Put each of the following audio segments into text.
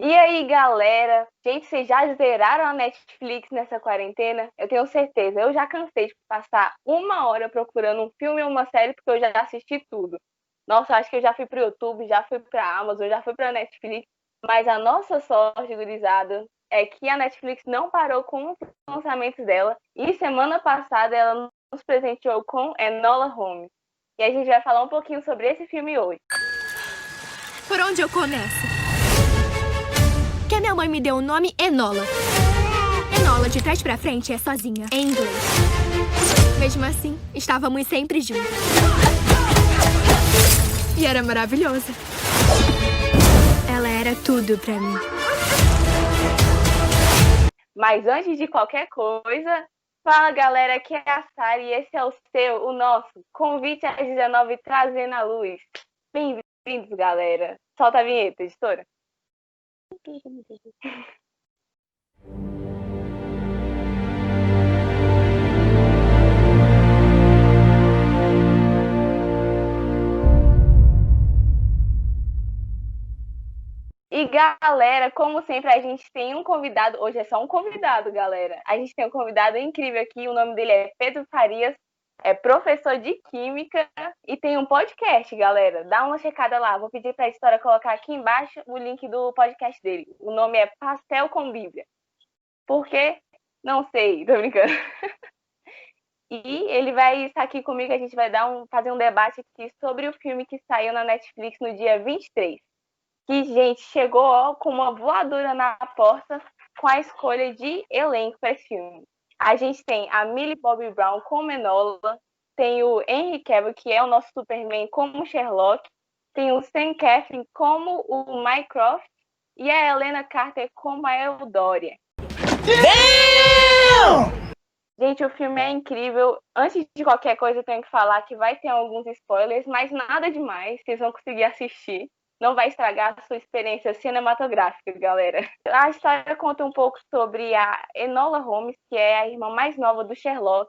E aí, galera? Gente, vocês já zeraram a Netflix nessa quarentena? Eu tenho certeza. Eu já cansei de passar uma hora procurando um filme ou uma série porque eu já assisti tudo. Nossa, acho que eu já fui pro YouTube, já fui pra Amazon, já fui pra Netflix. Mas a nossa sorte, gurizada, é que a Netflix não parou com os lançamentos dela. E semana passada ela nos presenteou com Enola Holmes. E a gente vai falar um pouquinho sobre esse filme hoje. Por onde eu começo? Que a minha mãe me deu o nome Enola. Enola, de trás pra frente, é sozinha, em inglês. Mesmo assim, estávamos sempre juntos. E era maravilhosa. Ela era tudo pra mim. Mas antes de qualquer coisa, fala galera, aqui é a Sara e esse é o seu, o nosso Convite às 19 trazendo a luz. Bem-vindos, galera. Solta a vinheta, editora. E galera, como sempre, a gente tem um convidado. Hoje é só um convidado, galera. A gente tem um convidado incrível aqui. O nome dele é Pedro Farias, é professor de Química e tem um podcast, galera. Dá uma checada lá. Vou pedir para a editora colocar aqui embaixo o link do podcast dele. O nome é Pastel com Bíblia. Por quê? Não sei, tô brincando. E ele vai estar aqui comigo. A gente vai fazer um debate aqui sobre o filme que saiu na Netflix no dia 23. Que, gente, chegou ó, com uma voadora na porta com a escolha de elenco para esse filme. A gente tem a Millie Bobby Brown como Enola, tem o Henry Cavill, que é o nosso Superman, como Sherlock, tem o Sam Claflin como o Mycroft e a Helena Carter como a Eudória. Gente, o filme é incrível. Antes de qualquer coisa, eu tenho que falar que vai ter alguns spoilers, mas nada demais. Vocês vão conseguir assistir. Não vai estragar a sua experiência cinematográfica, galera. A história conta um pouco sobre a Enola Holmes, que é a irmã mais nova do Sherlock.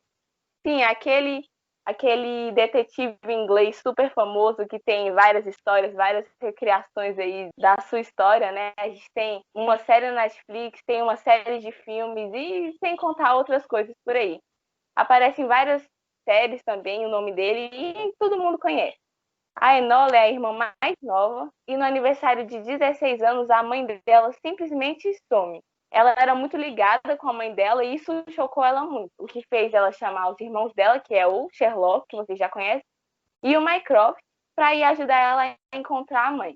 Sim, aquele detetive inglês super famoso que tem várias histórias, várias recriações aí da sua história, né? A gente tem uma série na Netflix, tem uma série de filmes e sem contar outras coisas por aí. Aparece em várias séries também o nome dele e todo mundo conhece. A Enola é a irmã mais nova e no aniversário de 16 anos a mãe dela simplesmente some. Ela era muito ligada com a mãe dela e isso chocou ela muito, o que fez ela chamar os irmãos dela, que é o Sherlock, que vocês já conhecem, e o Mycroft, para ir ajudar ela a encontrar a mãe.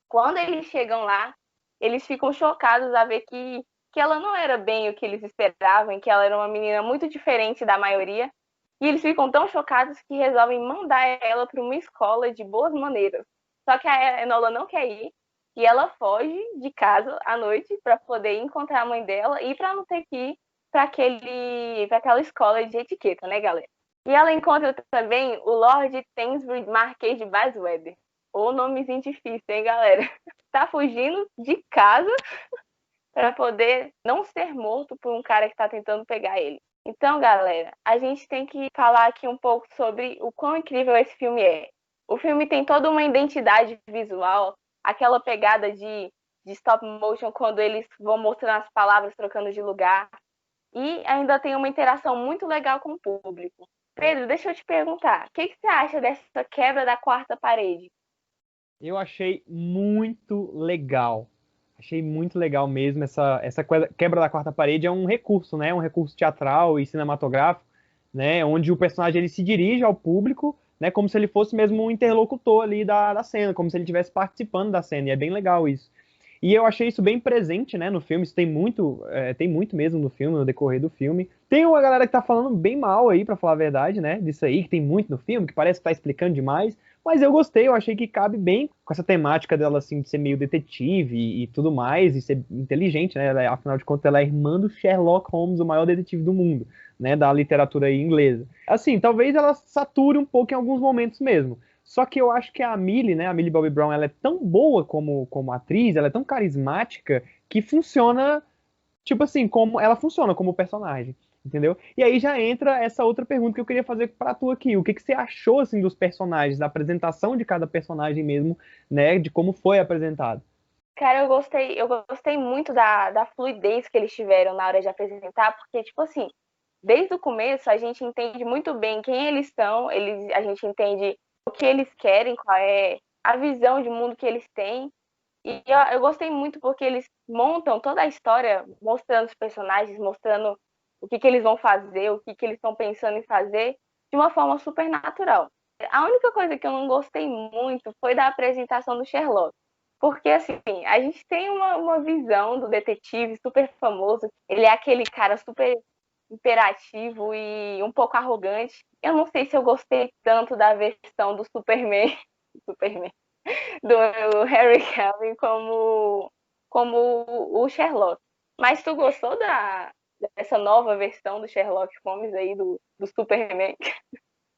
Quando eles chegam lá, eles ficam chocados a ver que ela não era bem o que eles esperavam, que ela era uma menina muito diferente da maioria, e eles ficam tão chocados que resolvem mandar ela para uma escola de boas maneiras. Só que a Enola não quer ir e ela foge de casa à noite para poder encontrar a mãe dela e para não ter que ir para aquela escola de etiqueta, né, galera? E ela encontra também o Lord Thamesbury Marquês de Basweather. Ou nomezinho difícil, hein, galera? Tá fugindo de casa para poder não ser morto por um cara que está tentando pegar ele. Então, galera, a gente tem que falar aqui um pouco sobre o quão incrível esse filme é. O filme tem toda uma identidade visual, aquela pegada de stop motion quando eles vão mostrando as palavras trocando de lugar. E ainda tem uma interação muito legal com o público. Pedro, deixa eu te perguntar, o que você acha dessa quebra da quarta parede? Eu achei muito legal. Achei muito legal mesmo. Essa quebra da quarta parede é um recurso, né? Um recurso teatral e cinematográfico, né? Onde o personagem ele se dirige ao público, né? Como se ele fosse mesmo um interlocutor ali da cena, como se ele estivesse participando da cena. E é bem legal isso. E eu achei isso bem presente, né, no filme. Isso tem muito mesmo no filme, no decorrer do filme. Tem uma galera que tá falando bem mal aí, pra falar a verdade, né, disso aí, que tem muito no filme, que parece que tá explicando demais. Mas eu gostei, eu achei que cabe bem com essa temática dela, assim, de ser meio detetive e tudo mais, e ser inteligente, né, afinal de contas ela é irmã do Sherlock Holmes, o maior detetive do mundo, né, da literatura aí inglesa. Assim, talvez ela sature um pouco em alguns momentos mesmo. Só que eu acho que a Millie, né, a Millie Bobby Brown, ela é tão boa como atriz, ela é tão carismática que funciona, tipo assim, como ela funciona como personagem, entendeu? E aí já entra essa outra pergunta que eu queria fazer pra tu aqui. O que que você achou assim dos personagens, da apresentação de cada personagem mesmo, né, de como foi apresentado? Cara, eu gostei muito da fluidez que eles tiveram na hora de apresentar, porque, tipo assim, desde o começo a gente entende muito bem quem eles são, a gente entende o que eles querem, qual é a visão de mundo que eles têm. E eu gostei muito porque eles montam toda a história mostrando os personagens, mostrando o que eles vão fazer, o que eles estão pensando em fazer, de uma forma super natural. A única coisa que eu não gostei muito foi da apresentação do Sherlock. Porque, assim, a gente tem uma visão do detetive super famoso. Ele é aquele cara super imperativo e um pouco arrogante. Eu não sei se eu gostei tanto da versão do Superman, Superman, do Harry Cavill como o Sherlock. Mas tu gostou dessa nova versão do Sherlock Holmes aí, do Superman?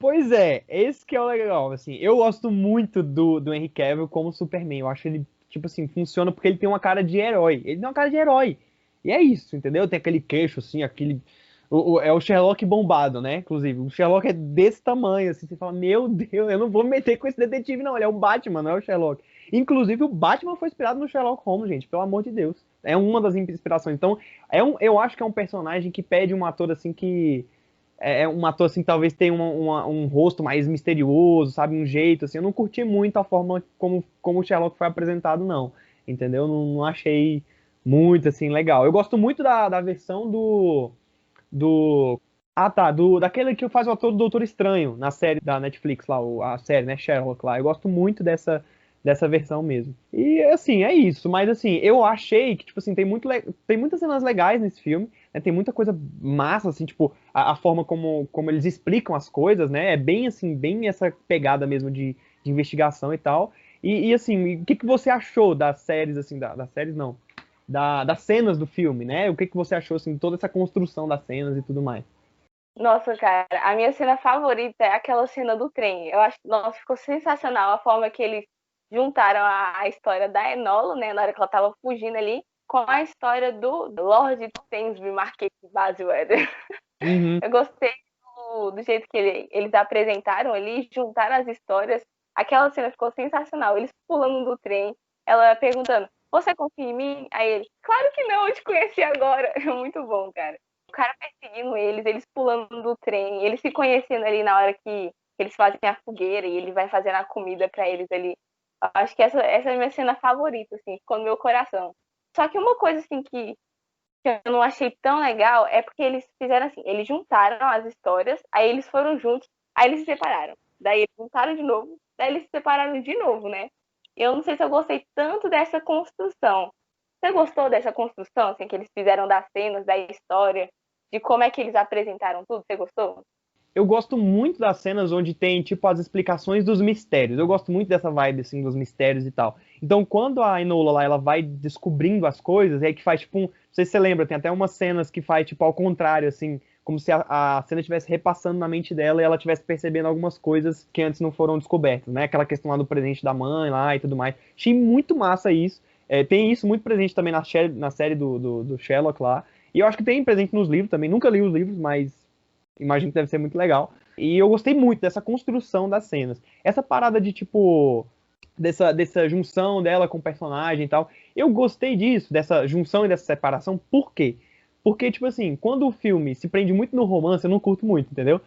Pois é, esse que é o legal, assim, eu gosto muito do Henry Cavill como Superman, eu acho ele, tipo assim, funciona porque ele tem uma cara de herói, ele tem uma cara de herói, e é isso, entendeu? Tem aquele queixo, assim, é o Sherlock bombado, né, inclusive, o Sherlock é desse tamanho, assim, você fala, meu Deus, eu não vou me meter com esse detetive não, ele é o Batman, não é o Sherlock. Inclusive, o Batman foi inspirado no Sherlock Holmes, gente, pelo amor de Deus, é uma das inspirações, então, eu acho que é um personagem que pede um ator, assim, que é um ator assim, que talvez tenha um rosto mais misterioso, sabe? Um jeito, assim. Eu não curti muito a forma como o Sherlock foi apresentado, não. Entendeu? Não achei muito, assim, legal. Eu gosto muito da versão do... Ah, tá. Daquele que faz o ator do Doutor Estranho, na série da Netflix lá, a série, né? Sherlock lá. Eu gosto muito dessa versão mesmo. E, assim, é isso. Mas, assim, eu achei que, tipo assim, tem muitas cenas legais nesse filme, né? Tem muita coisa massa, assim, tipo, a forma como eles explicam as coisas, né? É bem, assim, bem essa pegada mesmo de investigação e tal. Assim, o que você achou das séries, assim, das séries não, das cenas do filme, né? O que você achou, assim, toda essa construção das cenas e tudo mais? Nossa, cara, a minha cena favorita é aquela cena do trem. Eu acho, nossa, ficou sensacional a forma que eles juntaram a história da Enola, né, na hora que ela tava fugindo ali, com a história do Lord Thamesby Marquês de Bayswater. Uhum. Eu gostei do jeito que eles apresentaram ali, juntaram as histórias. Aquela cena ficou sensacional. Eles pulando do trem, ela perguntando: Você confia em mim? Aí ele: Claro que não, eu te conheci agora. É muito bom, cara. O cara perseguindo eles pulando do trem, eles se conhecendo ali na hora que eles fazem a fogueira e ele vai fazendo a comida para eles ali. Eu acho que essa é a minha cena favorita, assim, ficou no meu coração. Só que uma coisa assim que eu não achei tão legal é porque eles fizeram assim, eles juntaram as histórias, aí eles foram juntos, aí eles se separaram. Daí eles juntaram de novo, daí eles se separaram de novo, né? Eu não sei se eu gostei tanto dessa construção. Você gostou dessa construção, assim, que eles fizeram das cenas, da história, de como é que eles apresentaram tudo? Você gostou? Eu gosto muito das cenas onde tem, tipo, as explicações dos mistérios. Eu gosto muito dessa vibe, assim, dos mistérios e tal. Então, quando a Enola lá, ela vai descobrindo as coisas, é aí que faz, tipo, não sei se você lembra, tem até umas cenas que faz, tipo, ao contrário, assim, como se a cena estivesse repassando na mente dela e ela estivesse percebendo algumas coisas que antes não foram descobertas, né? Aquela questão lá do presente da mãe lá e tudo mais. Achei muito massa isso. Tem isso muito presente também na série do Sherlock lá. E eu acho que tem presente nos livros também. Nunca li os livros, mas imagino que deve ser muito legal. E eu gostei muito dessa construção das cenas. Essa parada de, tipo, dessa junção dela com o personagem e tal. Eu gostei disso, dessa junção e dessa separação. Por quê? Porque, tipo assim, quando o filme se prende muito no romance, eu não curto muito, entendeu?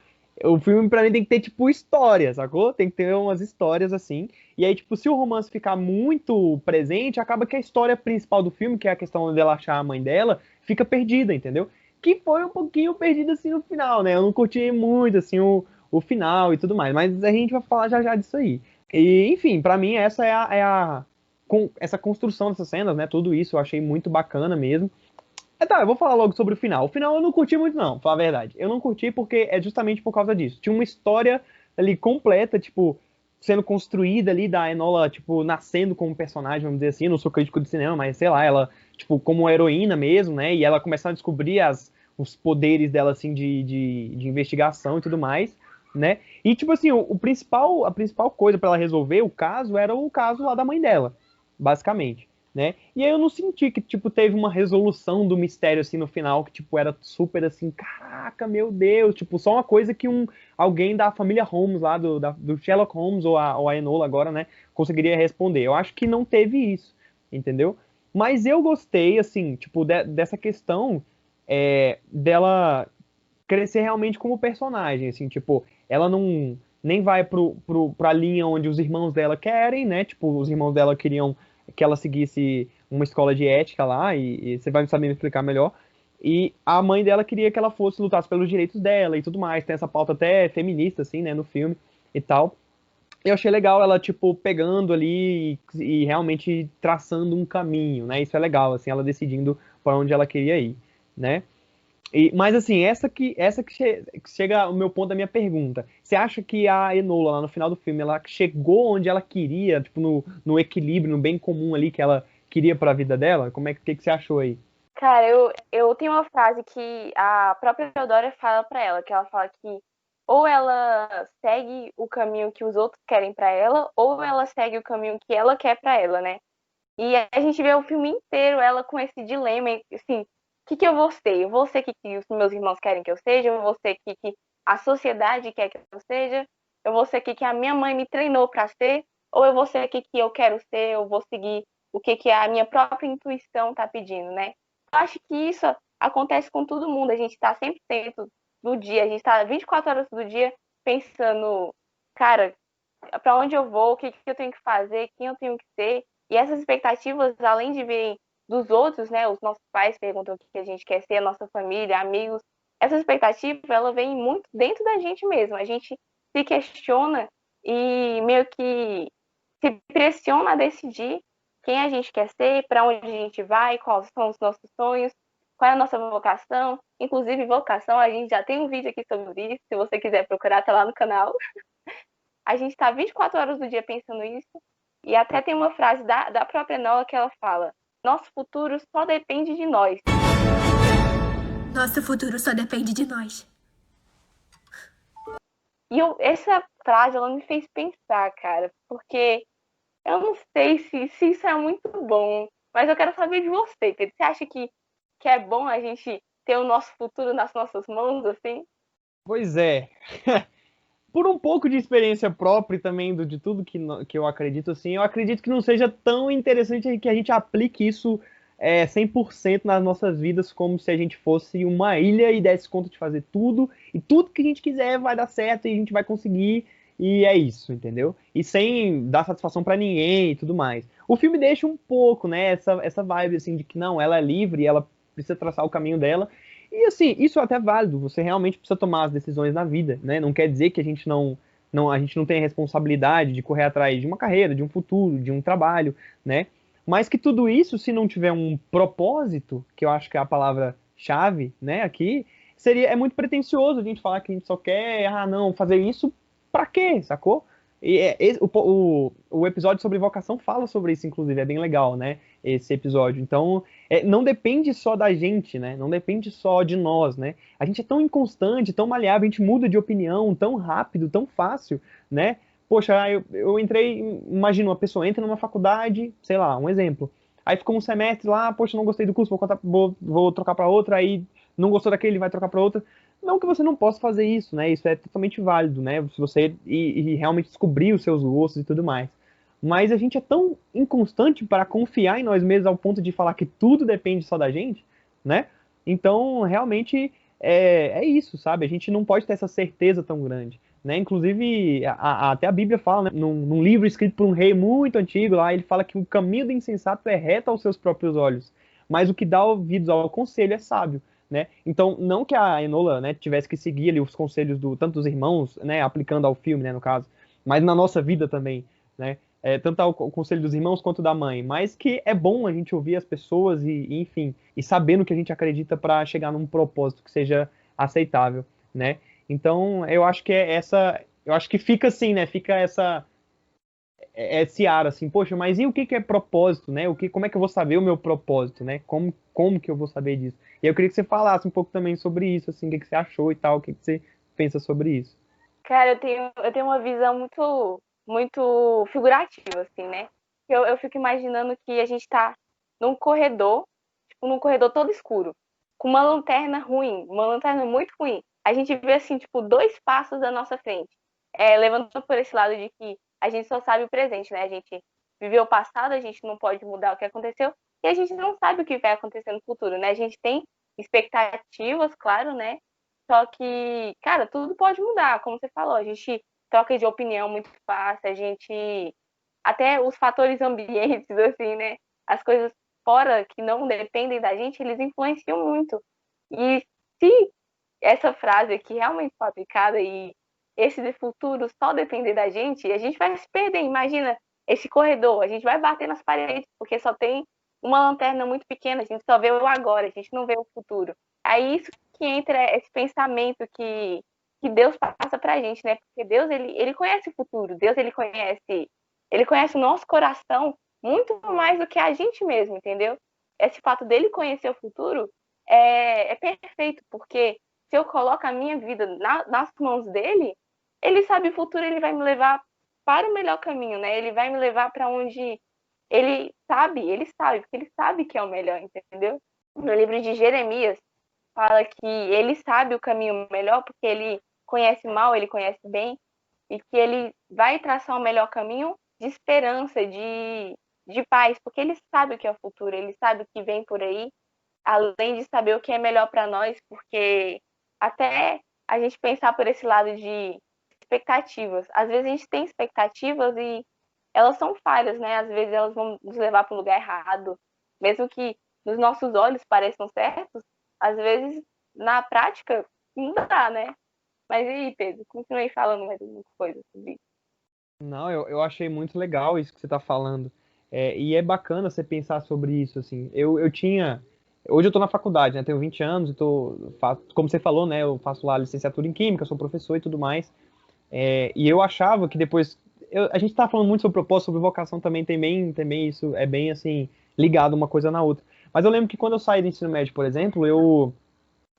O filme, pra mim, tem que ter, tipo, história, sacou? Tem que ter umas histórias assim. E aí, tipo, se o romance ficar muito presente, acaba que a história principal do filme, que é a questão dela achar a mãe dela, fica perdida, entendeu? Que foi um pouquinho perdido assim no final, né? Eu não curti muito assim o final e tudo mais, mas a gente vai falar já já disso aí. E, enfim, pra mim essa essa construção dessas cenas, né? Tudo isso eu achei muito bacana mesmo. Tá, eu vou falar logo sobre o final. O final eu não curti muito, não, pra falar a verdade. Eu não curti porque é justamente por causa disso. Tinha uma história ali completa, tipo, sendo construída ali da Enola, tipo, nascendo como personagem, vamos dizer assim. Eu não sou crítico de cinema, mas sei lá, ela, tipo, como heroína mesmo, né? E ela começando a descobrir os poderes dela, assim, de investigação e tudo mais, né? E, tipo assim, a principal coisa pra ela resolver o caso era o caso lá da mãe dela, basicamente, né? E aí eu não senti que, tipo, teve uma resolução do mistério, assim, no final, que, tipo, era super, assim, caraca, meu Deus, tipo, só uma coisa que alguém da família Holmes lá, do Sherlock Holmes ou a Enola agora, né, conseguiria responder. Eu acho que não teve isso, entendeu? Mas eu gostei, assim, tipo, dessa questão dela crescer realmente como personagem, assim, tipo, ela não nem vai pra linha onde os irmãos dela querem, né? Tipo, os irmãos dela queriam que ela seguisse uma escola de ética lá, e você vai saber me explicar melhor. E a mãe dela queria que ela fosse lutasse pelos direitos dela e tudo mais. Tem essa pauta até feminista, assim, né, no filme e tal. Eu achei legal ela, tipo, pegando ali e realmente traçando um caminho, né? Isso é legal, assim, ela decidindo para onde ela queria ir, né? Mas assim, que chega ao meu ponto da minha pergunta. Você acha que a Enola, lá no final do filme, ela chegou onde ela queria, tipo, no equilíbrio, no bem comum ali que ela queria para a vida dela? Como é que você achou aí? Cara, eu tenho uma frase que a própria Eudora fala pra ela, que ela fala que ou ela segue o caminho que os outros querem pra ela, ou ela segue o caminho que ela quer pra ela, né? E a gente vê o filme inteiro ela com esse dilema, assim, o que eu vou ser? Eu vou ser o que os meus irmãos querem que eu seja? Eu vou ser o que a sociedade quer que eu seja? Eu vou ser o que a minha mãe me treinou pra ser? Ou eu vou ser o que eu quero ser? Eu vou seguir o que a minha própria intuição tá pedindo, né? Eu acho que isso acontece com todo mundo. A gente tá 100% do dia, a gente tá 24 horas do dia pensando, cara, para onde eu vou, o que eu tenho que fazer, quem eu tenho que ser. E essas expectativas, além de virem dos outros, né, os nossos pais perguntam o que a gente quer ser, a nossa família, amigos, essa expectativa, ela vem muito dentro da gente mesmo. A gente se questiona e meio que se pressiona a decidir quem a gente quer ser, para onde a gente vai, quais são os nossos sonhos, qual é a nossa vocação. Inclusive, vocação, a gente já tem um vídeo aqui sobre isso, se você quiser procurar, tá lá no canal. A gente está 24 horas do dia pensando isso. E até tem uma frase da própria Nola que ela fala: nosso futuro só depende de nós. Nosso futuro só depende de nós. E essa frase, ela me fez pensar, cara, porque eu não sei se isso é muito bom, mas eu quero saber de você, Pedro. Você acha que é bom a gente ter o nosso futuro nas nossas mãos, assim? Pois é. Por um pouco de experiência própria e também de tudo que eu acredito, assim, eu acredito que não seja tão interessante que a gente aplique isso 100% nas nossas vidas, como se a gente fosse uma ilha e desse conta de fazer tudo, e tudo que a gente quiser vai dar certo e a gente vai conseguir, e é isso, entendeu? E sem dar satisfação pra ninguém e tudo mais. O filme deixa um pouco, né, essa vibe, assim, de que não, ela é livre, ela precisa traçar o caminho dela, e assim, isso é até válido, você realmente precisa tomar as decisões na vida, né? Não quer dizer que a gente não tem a responsabilidade de correr atrás de uma carreira, de um futuro, de um trabalho, né? Mas que tudo isso, se não tiver um propósito, que eu acho que é a palavra-chave, né, aqui, é muito pretensioso a gente falar que a gente só quer, não, fazer isso pra quê, sacou? O episódio sobre vocação fala sobre isso, inclusive, é bem legal, né? Esse episódio. Então, não depende só da gente, né? Não depende só de nós, né? A gente é tão inconstante, tão maleável, a gente muda de opinião tão rápido, tão fácil, né? Poxa, eu entrei, imagina, uma pessoa entra numa faculdade, sei lá, um exemplo. Aí ficou um semestre lá, poxa, não gostei do curso, vou trocar para outra, aí não gostou daquele, vai trocar para outra. Não que você não possa fazer isso, né? Isso é totalmente válido, né? Se você e realmente descobrir os seus gostos e tudo mais. Mas a gente é tão inconstante para confiar em nós mesmos ao ponto de falar que tudo depende só da gente, né? Então, realmente, é isso, sabe? A gente não pode ter essa certeza tão grande, né? Inclusive, até a Bíblia fala, né? Num livro escrito por um rei muito antigo lá, ele fala que o caminho do insensato é reto aos seus próprios olhos, mas o que dá ouvidos ao conselho é sábio. Né? Então, não que a Enola, né, tivesse que seguir ali os conselhos tanto dos irmãos, né, aplicando ao filme, né, no caso, mas na nossa vida também, né? Tanto o conselho dos irmãos quanto da mãe, mas que é bom a gente ouvir as pessoas enfim, e saber no que a gente acredita para chegar num propósito que seja aceitável, né? Então, eu acho que eu acho que fica assim, né? Fica esse ar assim, poxa, mas e o que é propósito, né? Como é que eu vou saber o meu propósito, né? Como que eu vou saber disso? E eu queria que você falasse um pouco também sobre isso, assim, o que você achou e tal, o que você pensa sobre isso. Cara, eu tenho uma visão muito figurativa, assim, né? Eu fico imaginando que a gente tá num corredor, tipo, num corredor todo escuro, com uma lanterna ruim, uma lanterna muito ruim. A gente vê, assim, tipo, 2 passos da nossa frente. Levando por esse lado de que a gente só sabe o presente, né? A gente viveu o passado, a gente não pode mudar o que aconteceu, e a gente não sabe o que vai acontecer no futuro, né? A gente tem expectativas, claro, né? Só que, cara, tudo pode mudar, como você falou, a gente troca de opinião muito fácil, a gente até os fatores ambientes, assim, né? As coisas fora que não dependem da gente, eles influenciam muito. E se essa frase aqui realmente for aplicada e esse de futuro só depender da gente, a gente vai se perder. Imagina esse corredor, a gente vai bater nas paredes, porque só tem uma lanterna muito pequena, a gente só vê o agora, a gente não vê o futuro. Aí isso que entra esse pensamento que Deus passa pra gente, né? Porque Deus, ele conhece o futuro, Deus, ele conhece o nosso coração muito mais do que a gente mesmo, entendeu? Esse fato dele conhecer o futuro é perfeito, porque se eu coloco a minha vida nas mãos dele, ele sabe o futuro, ele vai me levar para o melhor caminho, né? Ele vai me levar para onde porque ele sabe que é o melhor, entendeu? No livro de Jeremias, fala que ele sabe o caminho melhor, porque ele conhece mal, ele conhece bem, e que ele vai traçar o melhor caminho de esperança, de paz, porque ele sabe o que é o futuro, ele sabe o que vem por aí, além de saber o que é melhor para nós, porque até a gente pensar por esse lado de expectativas. Às vezes a gente tem expectativas e elas são falhas, né? Às vezes elas vão nos levar para o lugar errado, mesmo que nos nossos olhos pareçam certos, às vezes na prática não dá, né? Mas e aí, Pedro? Continuei falando mais alguma coisa sobre isso. Não, eu achei muito legal isso que você está falando. E é bacana você pensar sobre isso, assim. Eu tinha. Hoje eu estou na faculdade, né? Tenho 20 anos e como você falou, né? Eu faço lá licenciatura em Química, sou professor e tudo mais. E eu achava que depois. A gente está falando muito sobre propósito, sobre vocação também isso é bem assim, ligado uma coisa na outra. Mas eu lembro que quando eu saí do ensino médio, por exemplo, eu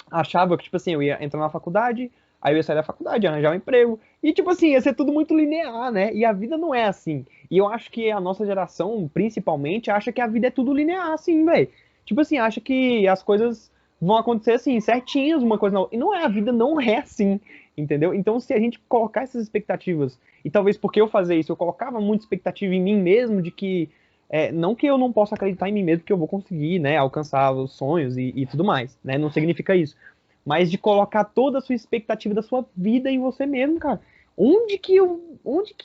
achava que, tipo assim, eu ia entrar na faculdade, aí eu ia sair da faculdade, arranjar um emprego, e, tipo assim, ia ser tudo muito linear, né? E a vida não é assim. E eu acho que a nossa geração, principalmente, acha que a vida é tudo linear, assim, velho. Tipo assim, acha que as coisas vão acontecer assim, certinhas, uma coisa não. E não é, a vida não é assim, entendeu? Então, se a gente colocar essas expectativas, e talvez porque eu fazia isso, eu colocava muita expectativa em mim mesmo, de que não que eu não possa acreditar em mim mesmo que eu vou conseguir, né, alcançar os sonhos e tudo mais, né? Não significa isso. Mas de colocar toda a sua expectativa da sua vida em você mesmo, cara. Onde que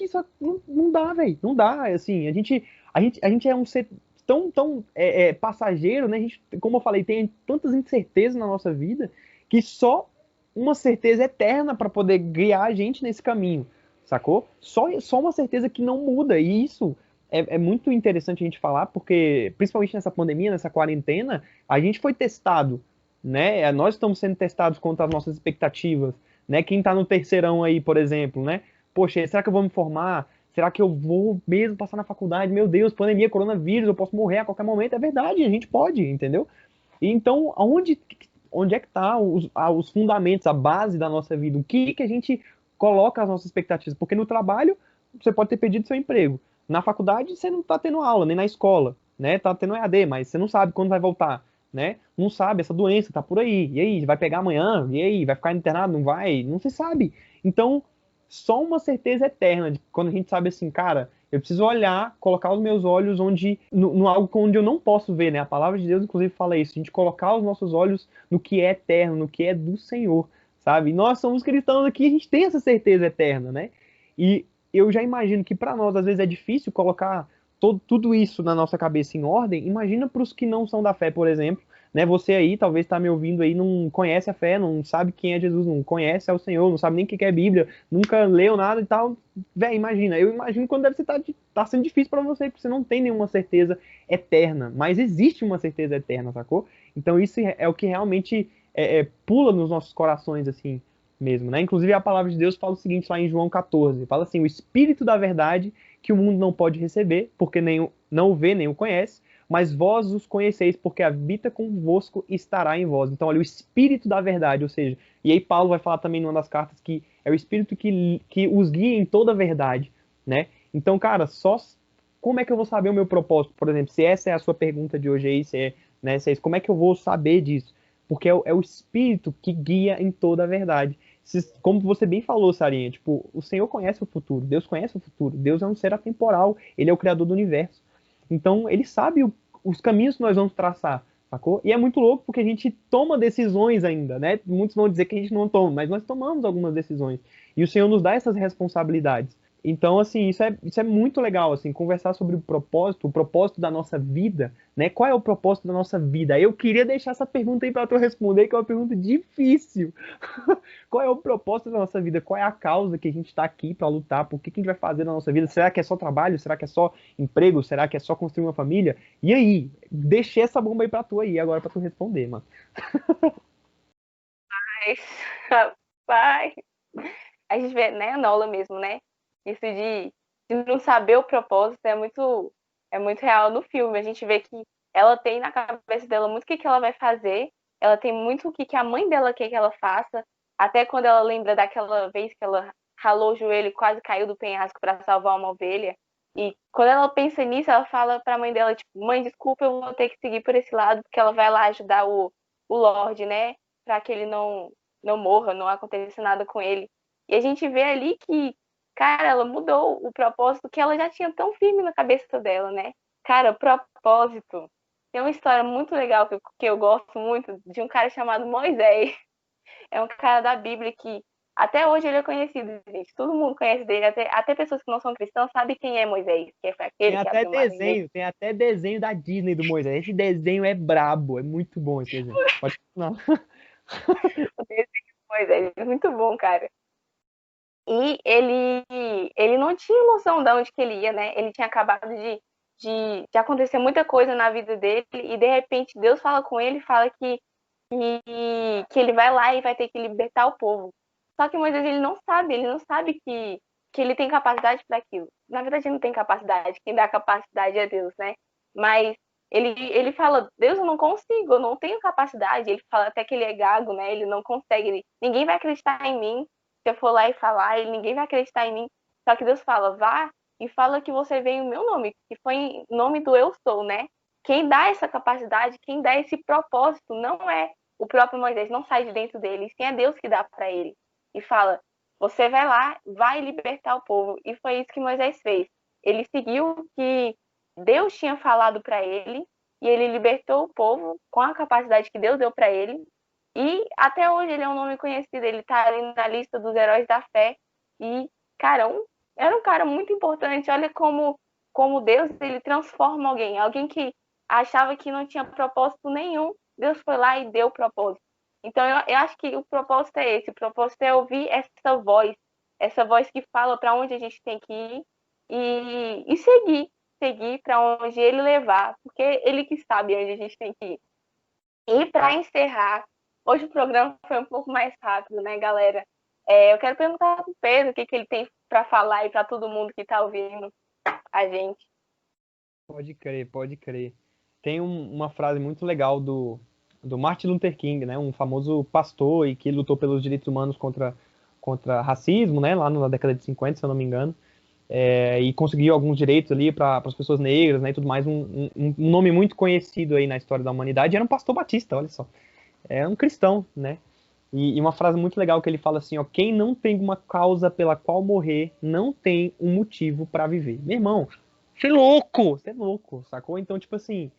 isso não dá, velho? Não dá, assim, a gente é um ser tão passageiro, né? A gente, como eu falei, tem tantas incertezas na nossa vida que só uma certeza eterna para poder guiar a gente nesse caminho, sacou? Só uma certeza que não muda, e isso é muito interessante a gente falar, porque, principalmente nessa pandemia, nessa quarentena, a gente foi testado, né? Nós estamos sendo testados contra as nossas expectativas, né? Quem está no terceirão aí, por exemplo, né? Poxa, será que eu vou me formar? Será que eu vou mesmo passar na faculdade? Meu Deus, pandemia, coronavírus, eu posso morrer a qualquer momento. É verdade, a gente pode, entendeu? E então, onde é que tá os fundamentos, a base da nossa vida? O que a gente coloca as nossas expectativas? Porque no trabalho, você pode ter perdido seu emprego. Na faculdade, você não está tendo aula, nem na escola, né? Tá tendo EAD, mas você não sabe quando vai voltar, né? Não sabe, essa doença tá por aí. E aí, vai pegar amanhã? E aí, vai ficar internado? Não vai? Não se sabe. Então, só uma certeza eterna de quando a gente sabe assim, cara, eu preciso olhar, colocar os meus olhos no algo onde eu não posso ver, né? A palavra de Deus, inclusive, fala isso. A gente colocar os nossos olhos no que é eterno, no que é do Senhor, sabe? E nós somos cristãos aqui, a gente tem essa certeza eterna, né? E eu já imagino que para nós, às vezes, é difícil colocar tudo isso na nossa cabeça em ordem. Imagina para os que não são da fé, por exemplo, né? Você aí, talvez está me ouvindo aí, não conhece a fé, não sabe quem é Jesus, não conhece ao Senhor, não sabe nem o que é Bíblia, nunca leu nada e tal. Véi, imagina. Eu imagino quando deve estar tá sendo difícil para você, porque você não tem nenhuma certeza eterna. Mas existe uma certeza eterna, sacou? Então isso é o que realmente pula nos nossos corações, assim, mesmo, né? Inclusive a palavra de Deus fala o seguinte lá em João 14, fala assim, o Espírito da verdade que o mundo não pode receber, porque nem não o vê, nem o conhece, mas vós os conheceis, porque habita convosco e estará em vós. Então, olha, o Espírito da verdade, ou seja, e aí Paulo vai falar também numa das cartas que é o Espírito que os guia em toda a verdade, né? Então, cara, como é que eu vou saber o meu propósito? Por exemplo, se essa é a sua pergunta de hoje aí, se é isso, como é que eu vou saber disso? Porque é o Espírito que guia em toda a verdade. Como você bem falou, Sarinha, tipo, o Senhor conhece o futuro, Deus conhece o futuro, Deus é um ser atemporal, Ele é o Criador do universo. Então, Ele sabe os caminhos que nós vamos traçar, sacou? E é muito louco porque a gente toma decisões ainda, né? Muitos vão dizer que a gente não toma, mas nós tomamos algumas decisões. E o Senhor nos dá essas responsabilidades. Então, assim, isso é muito legal, assim, conversar sobre o propósito da nossa vida, né? Qual é o propósito da nossa vida? Eu queria deixar essa pergunta aí para tu responder, que é uma pergunta difícil. Qual é o propósito da nossa vida? Qual é a causa que a gente está aqui para lutar? Por que a gente vai fazer na nossa vida? Será que é só trabalho? Será que é só emprego? Será que é só construir uma família? E aí? Deixei essa bomba aí para tu aí, agora para tu responder, mano. Mas, rapaz, a gente vê, né, a Nola mesmo, né? Isso de não saber o propósito é muito real no filme. A gente vê que ela tem na cabeça dela muito o que ela vai fazer, ela tem muito o que a mãe dela quer que ela faça, até quando ela lembra daquela vez que ela ralou o joelho e quase caiu do penhasco para salvar uma ovelha. E quando ela pensa nisso, ela fala para a mãe dela, tipo, mãe, desculpa, eu vou ter que seguir por esse lado, porque ela vai lá ajudar o Lorde, né? Para que ele não morra, não aconteça nada com ele. E a gente vê ali que, cara, ela mudou o propósito que ela já tinha tão firme na cabeça dela, né? Cara, propósito. Tem uma história muito legal que eu gosto muito de um cara chamado Moisés. É um cara da Bíblia que até hoje ele é conhecido, gente. Todo mundo conhece dele, até pessoas que não são cristãos sabem quem é Moisés, que foi Tem aquele que até abriu o mar vermelho. desenho, tem até desenho da Disney do Moisés. Esse desenho é brabo, é muito bom esse desenho. Pode continuar. O desenho de Moisés é muito bom, cara. E ele não tinha noção de onde que ele ia, né? Ele tinha acabado de acontecer muita coisa na vida dele e de repente Deus fala com ele e fala que ele vai lá e vai ter que libertar o povo. Só que Moisés ele não sabe que ele tem capacidade para aquilo. Na verdade, ele não tem capacidade, quem dá capacidade é Deus, né? Mas ele fala, Deus, eu não consigo, eu não tenho capacidade. Ele fala até que ele é gago, né? Ele não consegue, ninguém vai acreditar em mim. Se eu for lá e falar, ninguém vai acreditar em mim. Só que Deus fala, vá e fala que você veio em meu nome, que foi em nome do eu sou, né? Quem dá essa capacidade, quem dá esse propósito, não é o próprio Moisés, não sai de dentro dele, sim é Deus que dá para ele. E fala, você vai lá, vai libertar o povo. E foi isso que Moisés fez. Ele seguiu o que Deus tinha falado para ele e ele libertou o povo com a capacidade que Deus deu para ele. E até hoje ele é um nome conhecido, ele está ali na lista dos heróis da fé. E, cara, era um cara muito importante. Olha como Deus ele transforma alguém que achava que não tinha propósito nenhum. Deus foi lá e deu o propósito. Então, eu acho que o propósito é esse. O propósito é ouvir essa voz que fala para onde a gente tem que ir e seguir para onde ele levar, porque ele que sabe onde a gente tem que ir. E para encerrar, hoje o programa foi um pouco mais rápido, né, galera? Eu quero perguntar para o Pedro o que ele tem para falar e para todo mundo que está ouvindo a gente. Pode crer, pode crer. Tem uma frase muito legal do Martin Luther King, né? Um famoso pastor e que lutou pelos direitos humanos contra racismo, né? Lá na década de 50, se eu não me engano. E conseguiu alguns direitos ali para as pessoas negras, né? E tudo mais. Um nome muito conhecido aí na história da humanidade. Era um pastor batista, olha só. Era um cristão, né? E uma frase muito legal que ele fala assim, ó, quem não tem uma causa pela qual morrer, não tem um motivo para viver. Meu irmão, você é louco, sacou? Então, tipo assim,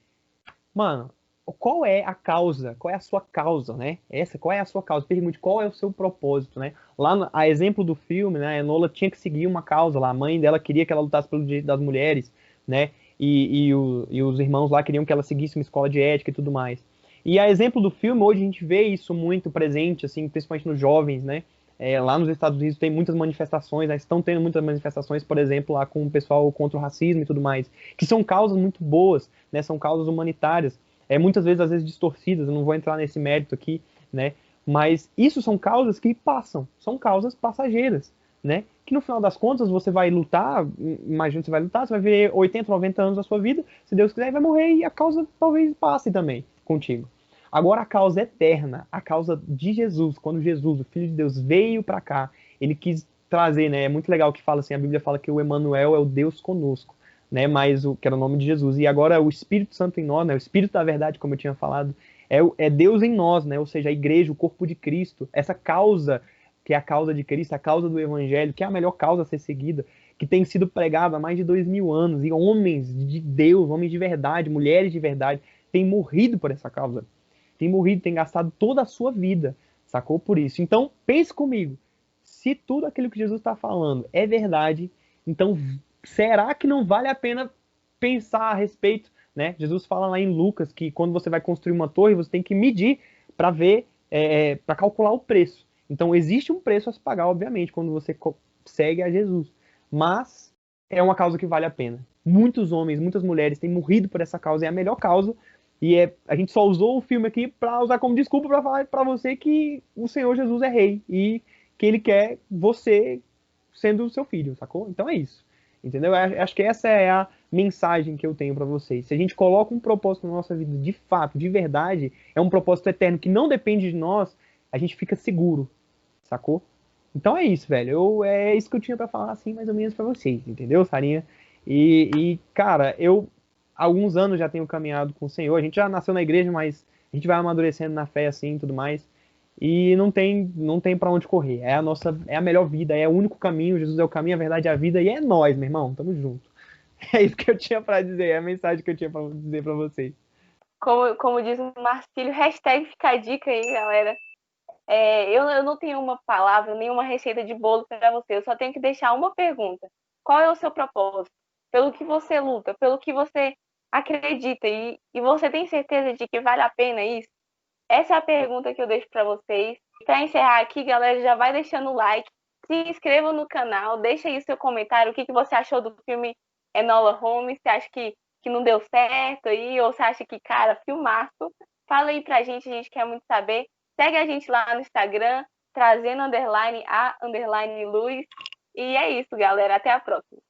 mano, qual é a causa? Qual é a sua causa, né? Qual é a sua causa? Pergunte qual é o seu propósito, né? Lá, a exemplo do filme, né? A Enola tinha que seguir uma causa lá. A mãe dela queria que ela lutasse pelo direito das mulheres, né? E os irmãos lá queriam que ela seguisse uma escola de ética e tudo mais. E a exemplo do filme, hoje a gente vê isso muito presente, assim, principalmente nos jovens, né? Lá nos Estados Unidos tem muitas manifestações, né? Estão tendo muitas manifestações, por exemplo, lá com o pessoal contra o racismo e tudo mais, que são causas muito boas, né? São causas humanitárias, muitas vezes, às vezes, distorcidas, eu não vou entrar nesse mérito aqui, né? Mas isso são causas que passam, são causas passageiras, né? Que no final das contas você vai lutar, imagina que você vai lutar, você vai ver 80, 90 anos da sua vida, se Deus quiser, vai morrer e a causa talvez passe também contigo. Agora a causa eterna, a causa de Jesus, quando Jesus, o Filho de Deus, veio para cá, ele quis trazer, né? É muito legal que fala assim, a Bíblia fala que o Emanuel é o Deus conosco, né? Mas que era o nome de Jesus. E agora o Espírito Santo em nós, né? O Espírito da verdade, como eu tinha falado, é Deus em nós, né? Ou seja, a igreja, o corpo de Cristo, essa causa que é a causa de Cristo, a causa do Evangelho, que é a melhor causa a ser seguida, que tem sido pregado há mais de 2000 anos, e homens de Deus, homens de verdade, mulheres de verdade, têm morrido por essa causa. Têm morrido, têm gastado toda a sua vida, sacou? Por isso. Então, pense comigo. Se tudo aquilo que Jesus está falando é verdade, então será que não vale a pena pensar a respeito, né? Jesus fala lá em Lucas que quando você vai construir uma torre, você tem que medir para ver, para calcular o preço. Então existe um preço a se pagar, obviamente, quando você segue a Jesus. Mas é uma causa que vale a pena. Muitos homens, muitas mulheres têm morrido por essa causa, é a melhor causa. E a gente só usou o filme aqui para usar como desculpa para falar para você que o Senhor Jesus é rei e que ele quer você sendo o seu filho, sacou? Então é isso. Entendeu? Eu acho que essa é a mensagem que eu tenho para vocês. Se a gente coloca um propósito na nossa vida de fato, de verdade, é um propósito eterno que não depende de nós, a gente fica seguro, sacou? Então é isso, velho. É isso que eu tinha para falar, assim, mais ou menos para vocês, entendeu, Sarinha? Cara, eu há alguns anos já tenho caminhado com o Senhor. A gente já nasceu na igreja, mas a gente vai amadurecendo na fé, assim, e tudo mais. E não tem para onde correr. É a melhor vida, é o único caminho. Jesus é o caminho, a verdade é a vida, e é nós, meu irmão. Tamo junto. É isso que eu tinha para dizer, é a mensagem que eu tinha para dizer para vocês. Como diz o Marcílio, hashtag fica a dica aí, galera. Eu não tenho uma palavra, nenhuma receita de bolo para você. Eu só tenho que deixar uma pergunta. Qual é o seu propósito? Pelo que você luta, pelo que você acredita e você tem certeza de que vale a pena isso? Essa é a pergunta que eu deixo para vocês. Para encerrar aqui, galera, já vai deixando o like, se inscreva no canal, deixa aí seu comentário, o que você achou do filme Enola Holmes, você acha que não deu certo aí, ou você acha que, cara, filmaço? Fala aí pra gente, a gente quer muito saber. Segue a gente lá no Instagram, trazendo _a_luz. E é isso, galera. Até a próxima.